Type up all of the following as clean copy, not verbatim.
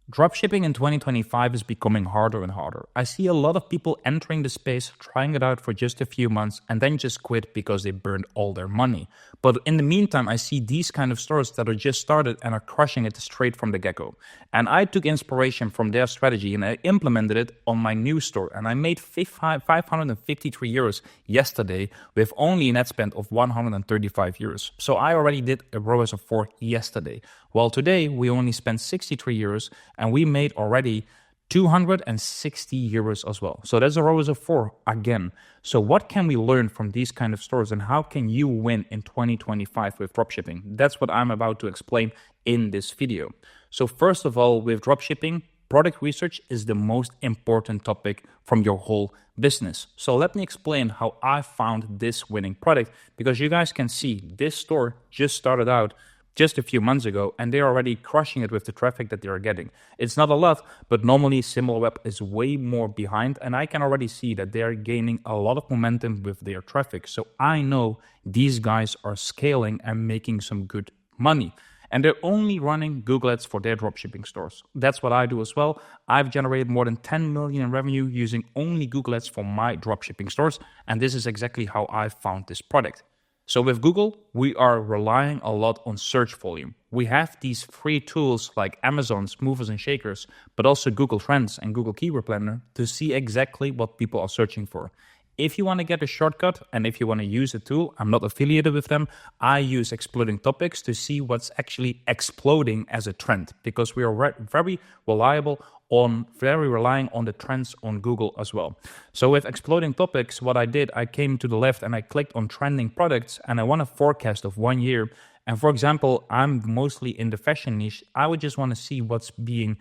Dropshipping in 2025 is becoming harder and harder. I see a lot of people entering the space, trying it out for just a few months, and then just quit because they burned all their money. But in the meantime, I see these kind of stores that are just started and are crushing it straight from the get-go. And I took inspiration from their strategy and I implemented it on my new store. And I made 553 euros yesterday with only a net spend of 135 euros. So I already did a ROAS of 4 yesterday. Well, today we only spent 63 euros and we made already 260 euros as well. So that's a ROAS of 4 again. So what can we learn from these kind of stores and how can you win in 2025 with dropshipping? That's what I'm about to explain in this video. So first of all, with dropshipping, product research is the most important topic from your whole business. So let me explain how I found this winning product, because you guys can see this store just started out just a few months ago, and they're already crushing it with the traffic that they're getting. It's not a lot, but normally SimilarWeb is way more behind, and I can already see that they're gaining a lot of momentum with their traffic. So I know these guys are scaling and making some good money. And they're only running Google Ads for their dropshipping stores. That's what I do as well. I've generated more than 10 million in revenue using only Google Ads for my dropshipping stores, and this is exactly how I found this product. So with Google, we are relying a lot on search volume. We have these free tools like Amazon's Movers and Shakers, but also Google Trends and Google Keyword Planner to see exactly what people are searching for. If you want to get a shortcut and if you want to use a tool, I'm not affiliated with them. I use Exploding Topics to see what's actually exploding as a trend, because we are very relying on the trends on Google as well. So with Exploding Topics, what I did, I came to the left and I clicked on trending products and I want a forecast of 1 year. And for example, I'm mostly in the fashion niche. I would just want to see what's being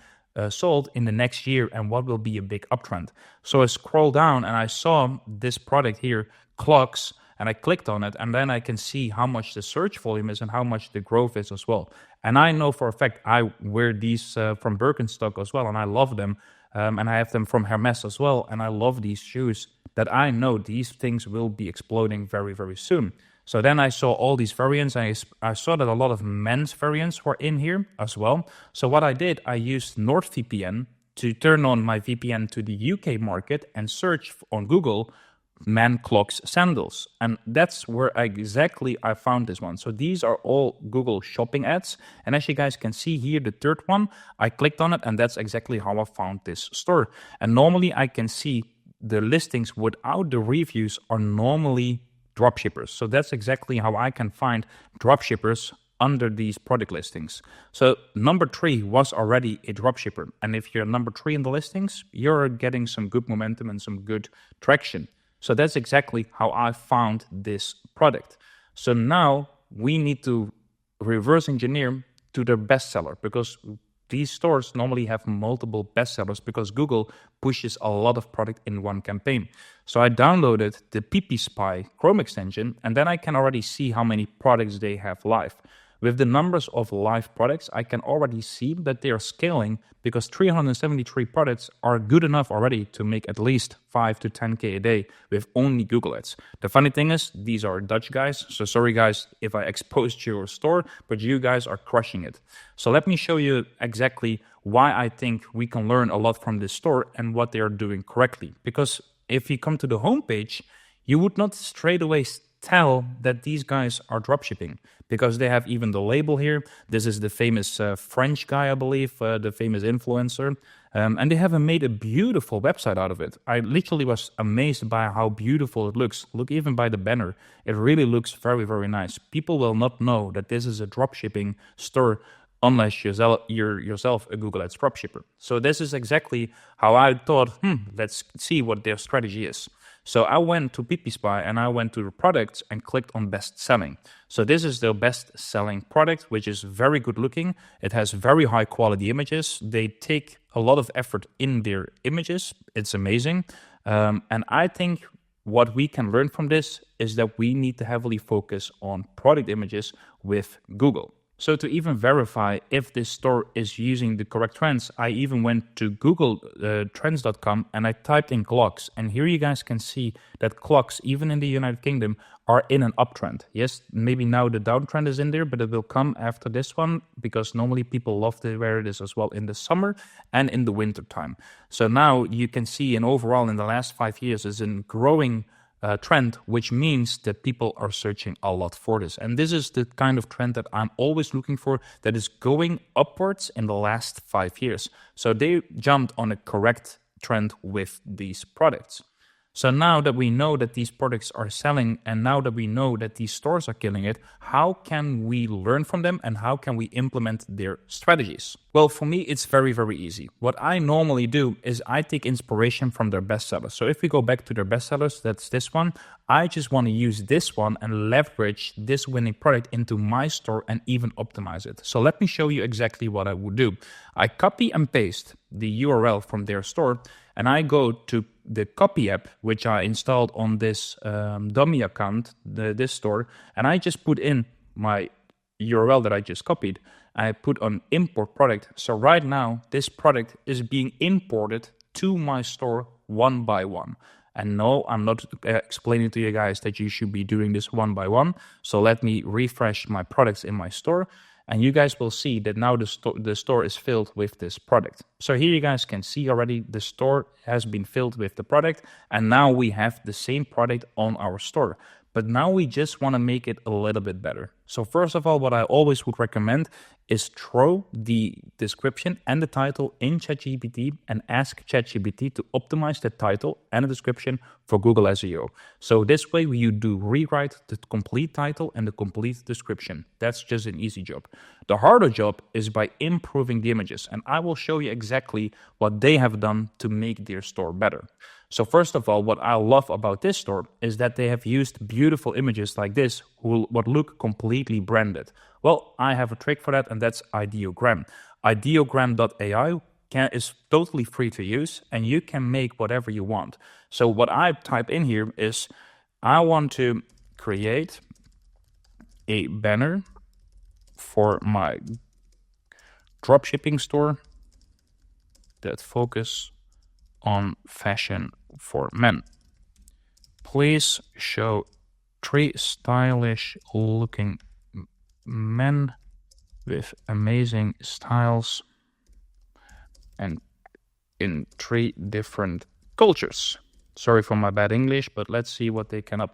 sold in the next year and what will be a big uptrend. So I scrolled down and I saw this product here, clocks, and I clicked on it, and then I can see how much the search volume is and how much the growth is as well. And I know for a fact I wear these from Birkenstock as well, and I love them. And I have them from Hermes as well, and I love these shoes that I know these things will be exploding very, very soon. So then I saw all these variants. I saw that a lot of men's variants were in here as well. So what I did, I used NordVPN to turn on my VPN to the UK market and search on Google man clocks sandals. And that's where exactly I found this one. So these are all Google shopping ads. And as you guys can see here, the third one, I clicked on it and that's exactly how I found this store. And normally I can see the listings without the reviews are normally dropshippers. So that's exactly how I can find dropshippers under these product listings. So number 3 was already a dropshipper. And if you're number 3 in the listings, you're getting some good momentum and some good traction. So that's exactly how I found this product. So now we need to reverse engineer to their bestseller, because these stores normally have multiple bestsellers because Google pushes a lot of product in one campaign. So I downloaded the PPSpy Chrome extension, and then I can already see how many products they have live. With the numbers of live products, I can already see that they are scaling, because 373 products are good enough already to make at least 5 to 10K a day with only Google Ads. The funny thing is, these are Dutch guys, so sorry guys if I exposed your store, but you guys are crushing it. So let me show you exactly why I think we can learn a lot from this store and what they are doing correctly. Because if you come to the homepage, you would not straight away tell that these guys are dropshipping, because they have even the label here. This is the famous French guy, I believe, the famous influencer. And they have made a beautiful website out of it. I literally was amazed by how beautiful it looks. Look, even by the banner, it really looks very, very nice. People will not know that this is a dropshipping store unless you're yourself a Google Ads dropshipper. So this is exactly how I thought, let's see what their strategy is. So I went to PPSpy and I went to the products and clicked on best selling. So this is their best selling product, which is very good looking. It has very high quality images. They take a lot of effort in their images. It's amazing. And I think what we can learn from this is that we need to heavily focus on product images with Google. So to even verify if this store is using the correct trends, I even went to Google Trends.com and I typed in clocks. And here you guys can see that clocks, even in the United Kingdom, are in an uptrend. Yes, maybe now the downtrend is in there, but it will come after this one because normally people love to wear this as well in the summer and in the winter time. So now you can see, and overall in the last 5 years is in growing trend, which means that people are searching a lot for this. And this is the kind of trend that I'm always looking for, that is going upwards in the last 5 years. So they jumped on a correct trend with these products. So now that we know that these products are selling, and now that we know that these stores are killing it, how can we learn from them and how can we implement their strategies? Well, for me, it's very, very easy. What I normally do is I take inspiration from their bestsellers. So if we go back to their bestsellers, that's this one. I just want to use this one and leverage this winning product into my store and even optimize it. So let me show you exactly what I would do. I copy and paste the URL from their store, and I go to the copy app, which I installed on this dummy account, this store, and I just put in my URL that I just copied. I put on import product. So right now, this product is being imported to my store one by one. And no, I'm not explaining to you guys that you should be doing this one by one. So let me refresh my products in my store. And you guys will see that now the store is filled with this product. So here you guys can see already the store has been filled with the product. And now we have the same product on our store. But now we just want to make it a little bit better. So first of all, what I always would recommend is throw the description and the title in ChatGPT and ask ChatGPT to optimize the title and the description for Google SEO. So this way you do rewrite the complete title and the complete description. That's just an easy job. The harder job is by improving the images, and I will show you exactly what they have done to make their store better. So first of all, what I love about this store is that they have used beautiful images like this, what look completely branded. Well, I have a trick for that, and that's Ideogram. Ideogram.ai is totally free to use, and you can make whatever you want. So what I type in here is, I want to create a banner for my dropshipping store that focus on fashion for men. Please show 3 stylish looking men with amazing styles and in 3 different cultures. Sorry for my bad English, but let's see what they can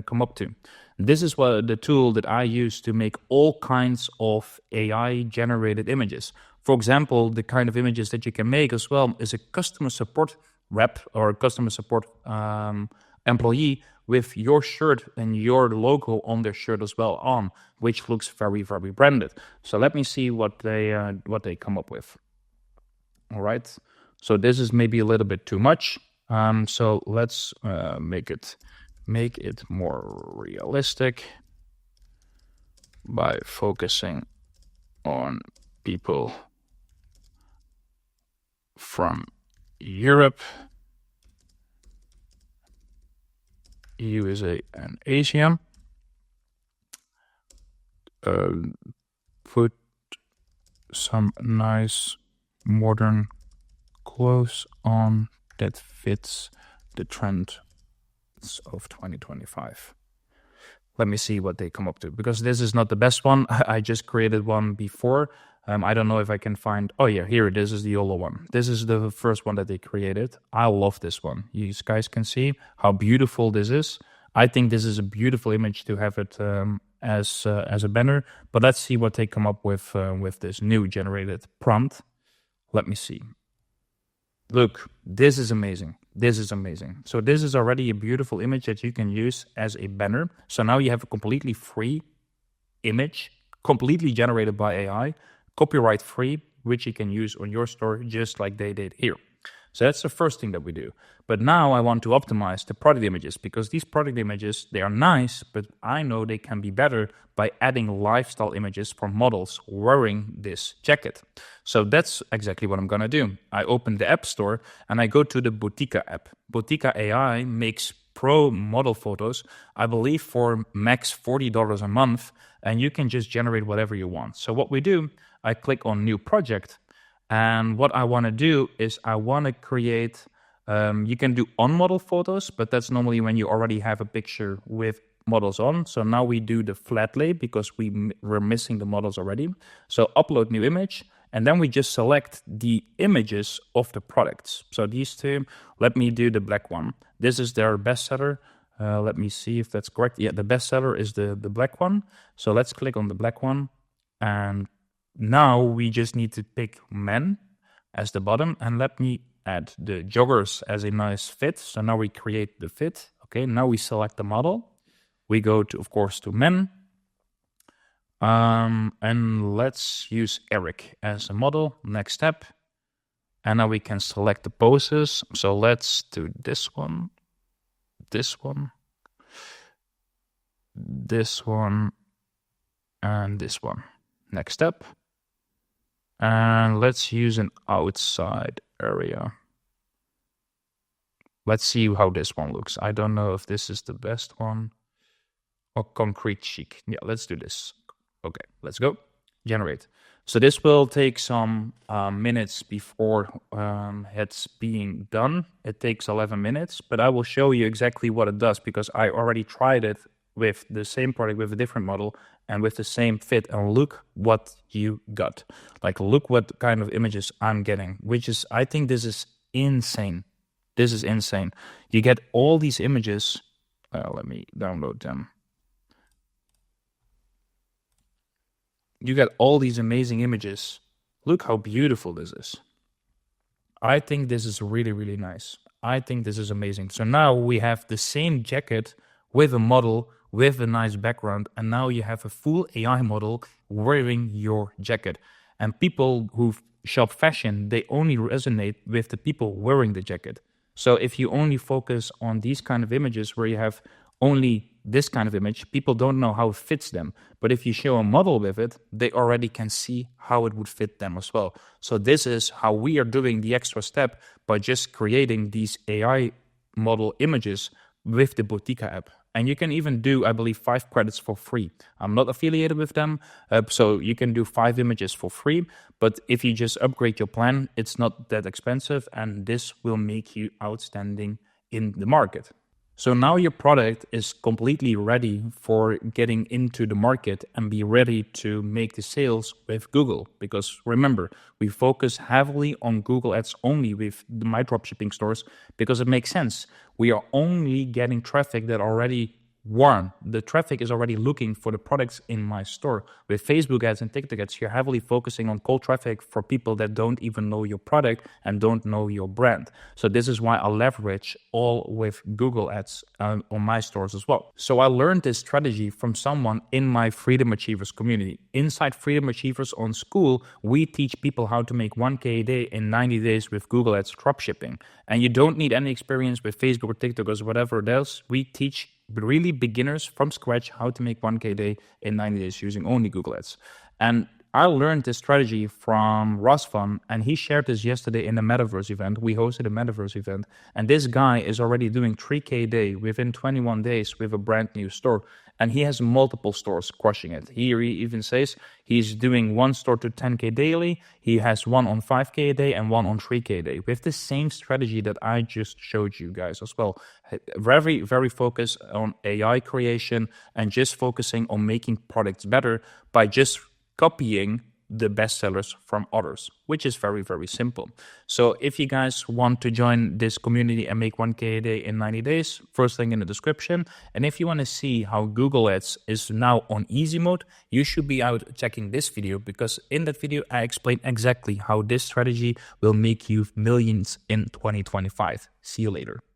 come up to. This is the tool that I use to make all kinds of AI generated images. For example, the kind of images that you can make as well is a customer support rep or a customer support employee with your shirt and your logo on their shirt as well on, which looks very, very branded. So let me see what they come up with. All right. So this is maybe a little bit too much. So let's make it more realistic by focusing on people from Europe, USA, and Asia. Put some nice modern clothes on that fits the trend of 2025. Let me see what they come up to, because this is not the best one. I just created one before. I don't know if I can find... Oh yeah, here it is. This is the YOLO one. This is the first one that they created. I love this one. You guys can see how beautiful this is. I think this is a beautiful image to have it as a banner. But let's see what they come up with this new generated prompt. Let me see. Look, this is amazing. This is amazing. So this is already a beautiful image that you can use as a banner. So now you have a completely free image, completely generated by AI, copyright free, which you can use on your store just like they did here. So that's the first thing that we do. But now I want to optimize the product images, because these product images, they are nice, but I know they can be better by adding lifestyle images from models wearing this jacket. So that's exactly what I'm going to do. I open the App Store and I go to the Botica app. Botica AI makes pro model photos, I believe for max $40 a month, and you can just generate whatever you want. So what we do, I click on new project, and what I want to do is I want to create, you can do on model photos, but that's normally when you already have a picture with models on. So now we do the flat lay because we're missing the models already. So upload new image, and then we just select the images of the products. So these two, let me do the black one. This is their bestseller. Let me see if that's correct. Yeah, the bestseller is the black one. So let's click on the black one. And now we just need to pick men as the bottom, and let me add the joggers as a nice fit. So now we create the fit. Okay, now we select the model. We go to, of course, to men. And let's use Eric as a model. Next step. And now we can select the poses. So let's do this one, this one, this one, and this one. Next step. And let's use an outside area. Let's see how this one looks. I don't know if this is the best one. Or concrete chic. Yeah, let's do this. Okay, let's go. Generate. So this will take some minutes before it's being done. It takes 11 minutes, but I will show you exactly what it does because I already tried it with the same product with a different model and with the same fit, and look what you got. Like, look what kind of images I'm getting, which is, I think this is insane. This is insane. You get all these images. Let me download them. You get all these amazing images. Look how beautiful this is. I think this is really, really nice. I think this is amazing. So now we have the same jacket with a model with a nice background, and now you have a full AI model wearing your jacket. And people who shop fashion, they only resonate with the people wearing the jacket. So if you only focus on these kind of images where you have only this kind of image, people don't know how it fits them. But if you show a model with it, they already can see how it would fit them as well. So this is how we are doing the extra step by just creating these AI model images with the Botica app. And you can even do, I believe, 5 credits for free. I'm not affiliated with them, so you can do 5 images for free. But if you just upgrade your plan, it's not that expensive, and this will make you outstanding in the market. So now your product is completely ready for getting into the market and be ready to make the sales with Google. Because remember, we focus heavily on Google Ads only with my dropshipping stores because it makes sense. We are only getting traffic that already warm. The traffic is already looking for the products in my store. With Facebook ads and TikTok ads, you're heavily focusing on cold traffic for people that don't even know your product and don't know your brand. So this is why I leverage all with Google ads on my stores as well. So I learned this strategy from someone in my Freedom Achievers community. Inside Freedom Achievers on school, we teach people how to make 1K a day in 90 days with Google ads dropshipping. And you don't need any experience with Facebook or TikTok or whatever else. We teach really beginners from scratch how to make 1K a day in 90 days using only Google Ads. And I learned this strategy from Rasvan, and he shared this yesterday in the Metaverse event. We hosted a Metaverse event, and this guy is already doing 3K a day within 21 days with a brand new store. And he has multiple stores crushing it. He even says he's doing one store to 10K daily. He has one on 5K a day and one on 3K a day with the same strategy that I just showed you guys as well. Very, very focused on AI creation and just focusing on making products better by just copying the bestsellers from others, which is very, very simple. So if you guys want to join this community and make 1K a day in 90 days, first link in the description. And if you want to see how Google Ads is now on easy mode, you should be out checking this video, because in that video, I explain exactly how this strategy will make you millions in 2025. See you later.